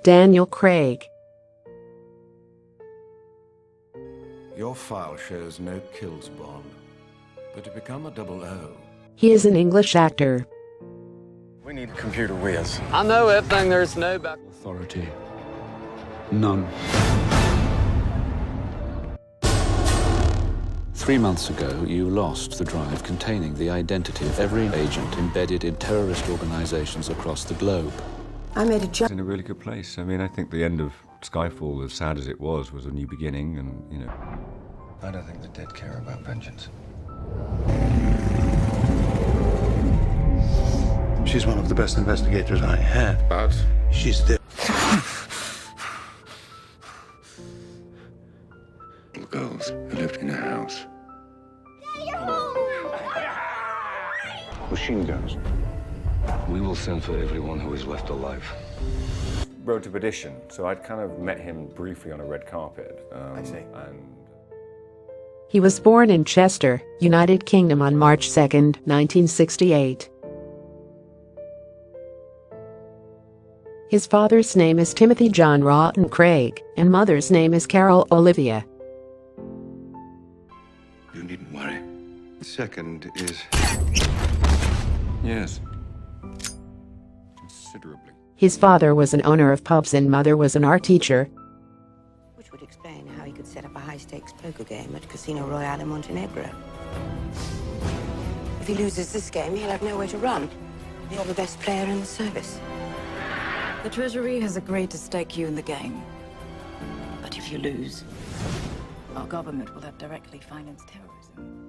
Daniel Craig. Your file shows no kills, Bond. But to become a 00... He is an English actor. We need computer whiz. I know everything, there's no back. Authority. None. 3 months ago, you lost the drive containing the identity of every agent embedded in terrorist organizations across the globe. I made a jump. It's in a really good place. I mean, I think the end of Skyfall, as sad as it was a new beginning, and, you know... I don't think the dead care about vengeance. She's one of the best investigators I have. But She's the... girls who lived in a house. Machine guns. We will send for everyone who is left alive. Road to Perdition. So I'd kind of met him briefly on a red carpet. I see. And He was born in Chester, United Kingdom on March 2, 1968. His father's name is Timothy John Wroughton Craig, and mother's name is Carol Olivia. You needn't worry. The second is... yes. Considerably. His father was an owner of pubs and mother was an art teacher. Which would explain how he could set up a high-stakes poker game at Casino Royale in Montenegro. If he loses this game, he'll have nowhere to run. You're the best player in the service. The Treasury has agreed to stake you in the game. But if you lose, our government will have directly financed terrorism.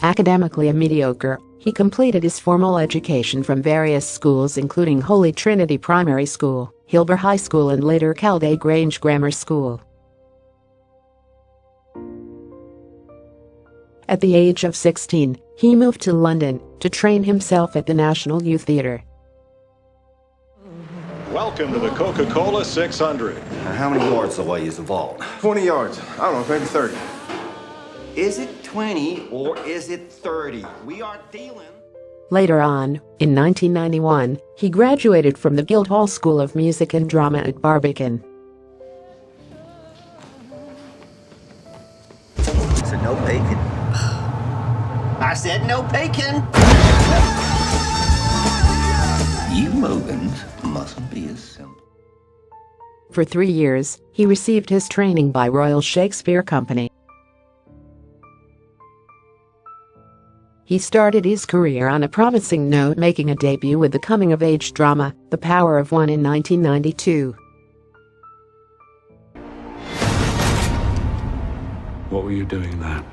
Academically a mediocre, he completed his formal education from various schools including Holy Trinity Primary School, Hilber High School and later Calday Grange Grammar School. At the age of 16, he moved to London to train himself at the National Youth Theatre. Welcome to the Coca-Cola 600. How many yards away is the vault? 20 yards. I don't know, maybe 30. Is it 20 or is it 30? We are dealing... Later on, in 1991, he graduated from the Guildhall School of Music and Drama at Barbican. So no bacon. I said no bacon! You Mogans mustn't be as simple. For 3 years, he received his training by Royal Shakespeare Company. He started his career on a promising note, making a debut with the coming-of-age drama, The Power of One in 1992. What were you doing there?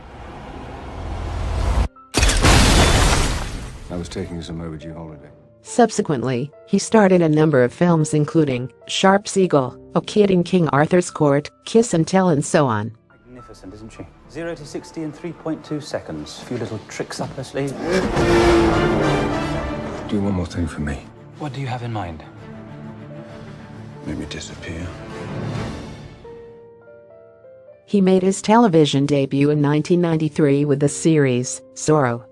I was taking some overdue holiday. Subsequently, he starred in a number of films including Sharp Seagull, A Kid in King Arthur's Court, Kiss and Tell and so on. Magnificent, isn't she? 0 to 60 in 3.2 seconds. A few little tricks up her sleeve. Do one more thing for me. What do you have in mind? Make me disappear. He made his television debut in 1993 with the series Zorro.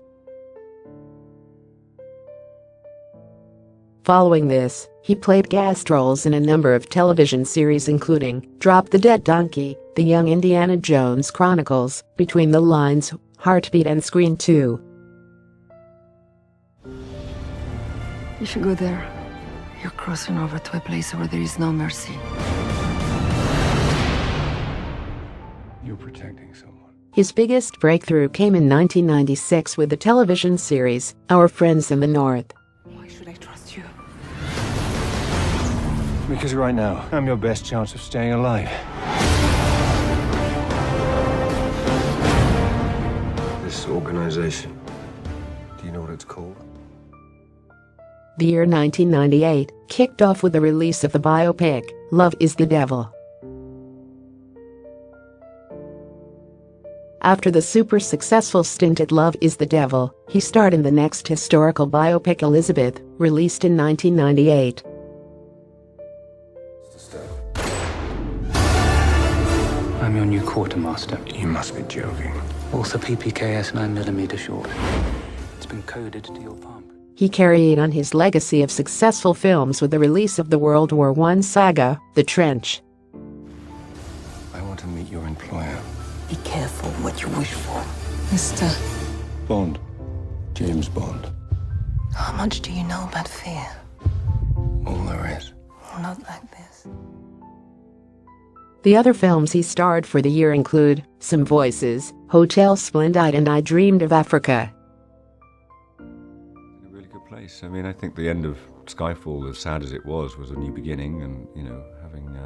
Following this, he played guest roles in a number of television series including Drop the Dead Donkey, The Young Indiana Jones Chronicles, Between the Lines, Heartbeat and Screen 2. If you go there, you're crossing over to a place where there is no mercy. You're protecting someone. His biggest breakthrough came in 1996 with the television series Our Friends in the North. Why should I trust you? Because right now, I'm your best chance of staying alive. This organization, do you know what it's called? The year 1998 kicked off with the release of the biopic, Love is the Devil. After the super successful stint at Love is the Devil, he starred in the next historical biopic Elizabeth, released in 1998. I'm your new quartermaster. You must be joking. Author PPKS 9mm short. It's It's been coded to your palm. He carried on his legacy of successful films with the release of the World War I saga, The Trench. I want to meet your employer. Be careful what you wish for, Mr. Bond. James Bond. How much do you know about fear? All there is. Not like this. The other films he starred for the year include Some Voices, Hotel Splendide and I Dreamed of Africa. A really good place. I mean, I think the end of Skyfall, as sad as it was a new beginning, and, having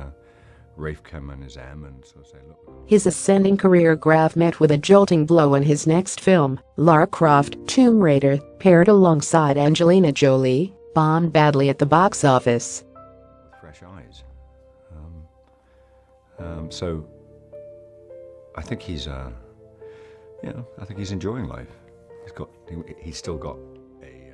Rafe come and his M and sort of say, look. His ascending career graph met with a jolting blow in his next film, Lara Croft, Tomb Raider, paired alongside Angelina Jolie, bombed badly at the box office. With fresh eyes. So I think he's, I think he's enjoying life. He's still got a.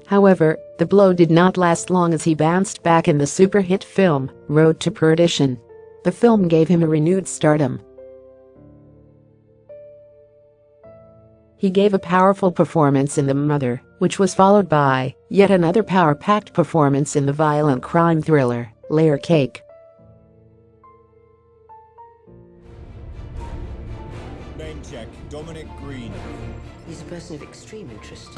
However, the blow did not last long as he bounced back in the super hit film, Road to Perdition. The film gave him a renewed stardom. He gave a powerful performance in The Mother, which was followed by yet another power-packed performance in the violent crime thriller, Layer Cake. Name check, Dominic Green. He's a person of extreme interest.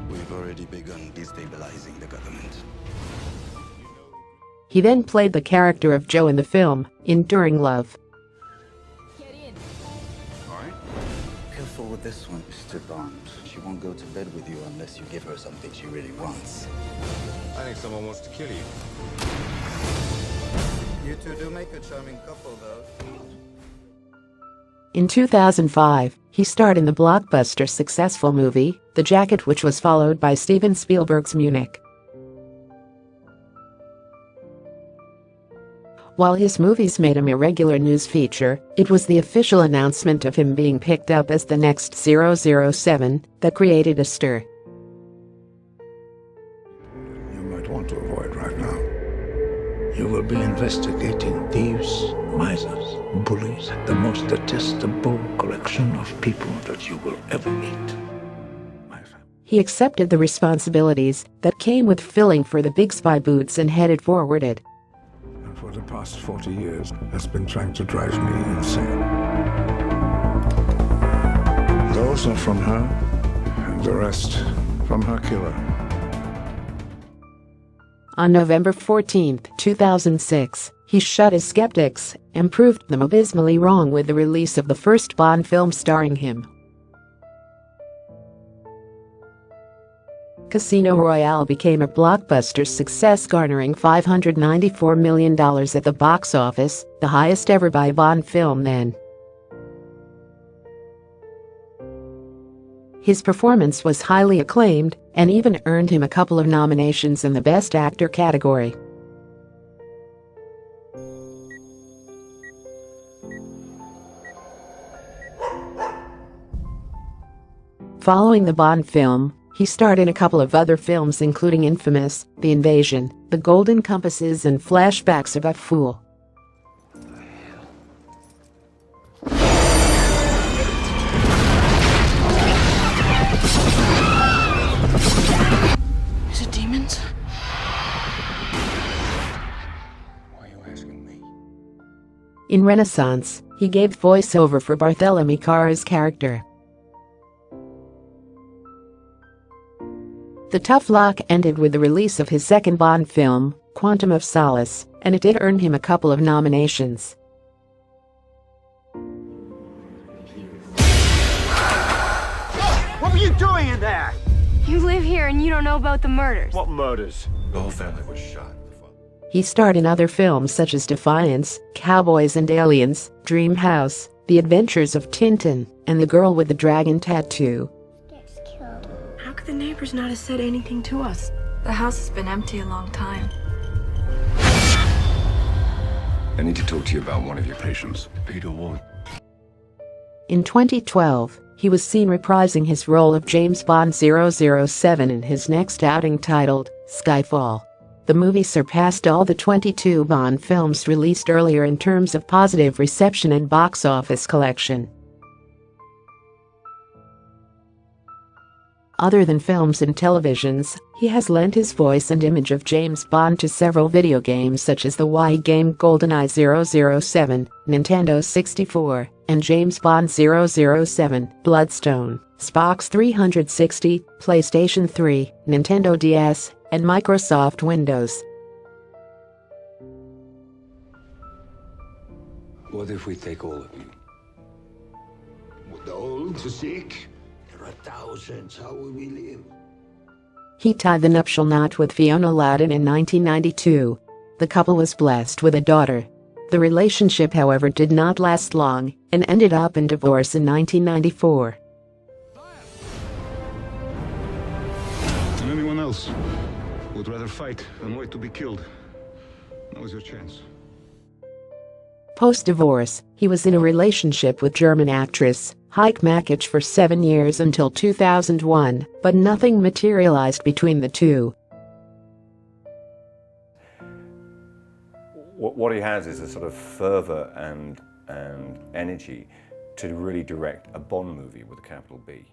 We've already begun destabilizing the government. He then played the character of Joe in the film, Enduring Love. Get in. All right. Careful with this one, Mr. Bond. She won't go to bed with you unless you give her something she really wants. I think someone wants to kill you. You two do make a charming couple, though. In 2005, he starred in the blockbuster successful movie, The Jacket, which was followed by Steven Spielberg's Munich. While his movies made him a regular news feature, it was the official announcement of him being picked up as the next 007 that created a stir. You might want to avoid right now. You will be investigating thieves, misers, bullies, the most detestable collection of people that you will ever meet. He accepted the responsibilities that came with filling for the big spy boots and headed forwarded. And for the past 40 years, has been trying to drive me insane. Those are from her, and the rest from her killer. On November 14, 2006, he shut his skeptics and proved them abysmally wrong with the release of the first Bond film starring him. Casino Royale became a blockbuster success, garnering $594 million at the box office, the highest ever by a Bond film then. His performance was highly acclaimed and even earned him a couple of nominations in the Best Actor category. Following the Bond film, he starred in a couple of other films including Infamous, The Invasion, The Golden Compasses and Flashbacks of a Fool. Is it demons? Why are you asking me? In Renaissance, he gave voiceover for Barthélemy Carra's character. The tough luck ended with the release of his second Bond film, Quantum of Solace, and it did earn him a couple of nominations. What were you doing in there? You live here and you don't know about the murders. What murders? The whole family was shot. He starred in other films such as Defiance, Cowboys and Aliens, Dream House, The Adventures of Tintin, and The Girl with the Dragon Tattoo. How could the neighbors not have said anything to us? The house has been empty a long time. I need to talk to you about one of your patients, Peter Ward. In 2012, he was seen reprising his role of James Bond 007 in his next outing titled Skyfall. The movie surpassed all the 22 Bond films released earlier in terms of positive reception and box office collection. Other than films and televisions, he has lent his voice and image of James Bond to several video games such as the Wii game GoldenEye 007, Nintendo 64, and James Bond 007, Bloodstone, Xbox 360, PlayStation 3, Nintendo DS, and Microsoft Windows. What if we take all of you? With the old, the sick, there are thousands. How will we live? He tied the nuptial knot with Fiona Ladin in 1992. The couple was blessed with a daughter. The relationship, however, did not last long and ended up in divorce in 1994. And anyone else would rather fight than wait to be killed. Now is your chance. Post-divorce, he was in a relationship with German actress Heike Makich for 7 years until 2001, but nothing materialized between the two. What he has is a sort of fervor and energy to really direct a Bond movie with a capital B.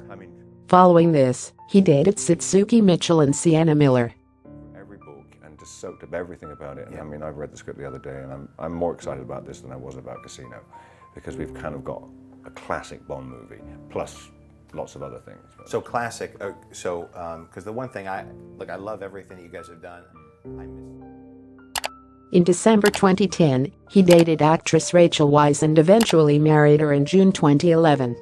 I mean, following this, he dated Satsuki Mitchell and Sienna Miller. Every book and just soaked up everything about it. And I mean, I've read the script the other day, and I'm more excited about this than I was about Casino, because we've kind of got a classic Bond movie plus lots of other things. So classic. Because the one thing I love everything that you guys have done. I miss. In December 2010, he dated actress Rachel Weisz and eventually married her in June 2011.